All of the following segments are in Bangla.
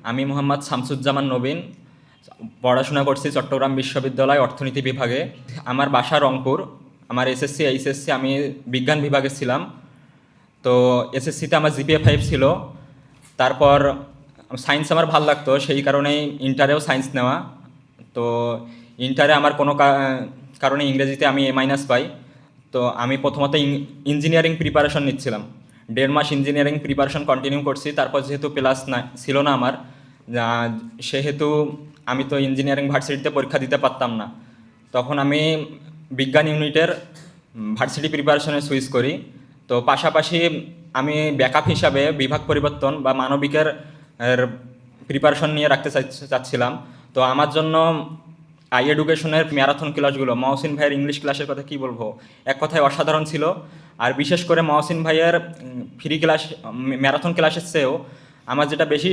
আমি মোহাম্মদ শামসুজ্জামান নবীন, পড়াশোনা করছি চট্টগ্রাম বিশ্ববিদ্যালয় অর্থনীতি বিভাগে। আমার বাসা রংপুর। আমার এসএসসি এইচএসসি আমি বিজ্ঞান বিভাগে ছিলাম। তো এসএসসিতে আমার জিপিএ 5 ছিল। তারপর সায়েন্স আমার ভালো লাগতো, সেই কারণেই ইন্টারেও সায়েন্স নেওয়া। তো ইন্টারে আমার কোনো কারণে ইংরেজিতে আমি A- পাই। তো আমি প্রথমত ইঞ্জিনিয়ারিং প্রিপারেশন নিচ্ছিলাম। 1.5 মাস ইঞ্জিনিয়ারিং প্রিপারেশন কন্টিনিউ করছি। তারপর যেহেতু ক্লাস না ছিল না আমার, সেহেতু আমি তো ইঞ্জিনিয়ারিং ভার্সিটিতে পরীক্ষা দিতে পারতাম না। তখন আমি বিজ্ঞান ইউনিটের ভার্সিটি প্রিপারেশনে সুইচ করি। তো পাশাপাশি আমি ব্যাকআপ হিসাবে বিভাগ পরিবর্তন বা মানবিকের প্রিপারেশন নিয়ে রাখতে চাচ্ছিলাম। তো আমার জন্য এডুকেশনের ম্যারাথন ক্লাসগুলো, মহসিন ভাইয়ের ইংলিশ ক্লাসের কথা কি বলবো, এক কথায় অসাধারণ ছিল। আর বিশেষ করে মহসিন ভাইয়ের ফ্রি ক্লাস, ম্যারাথন ক্লাসের চেয়েও আমার যেটা বেশি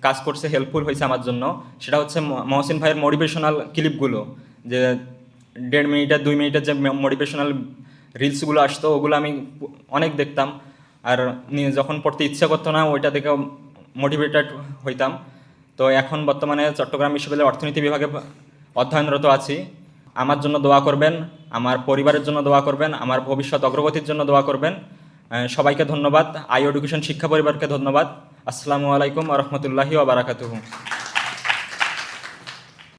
কাজ করছে, হেল্পফুল হয়েছে আমার জন্য, সেটা হচ্ছে মহসিন ভাইয়ের মোটিভেশনাল ক্লিপগুলো। যে 1.5 মিনিটের 2 মিনিটের যে মোটিভেশনাল রিলসগুলো আসতো, ওগুলো আমি অনেক দেখতাম। আর যখন পড়তে ইচ্ছা করতো না, ওইটা দেখে মোটিভেটেড হইতাম। তো এখন বর্তমানে চট্টগ্রাম বিশ্ববিদ্যালয়ের অর্থনীতি বিভাগে অধ্যয়নরত আছি। আমার জন্য দোয়া করবেন, আমার পরিবারের জন্য দোয়া করবেন, আমার ভবিষ্যৎ অগ্রগতির জন্য দোয়া করবেন। সবাইকে ধন্যবাদ। এডুকেশন শিক্ষা পরিবারকে ধন্যবাদ। আসসালামু আলাইকুম ওয়া রাহমাতুল্লাহি ওয়া বারাকাতুহু।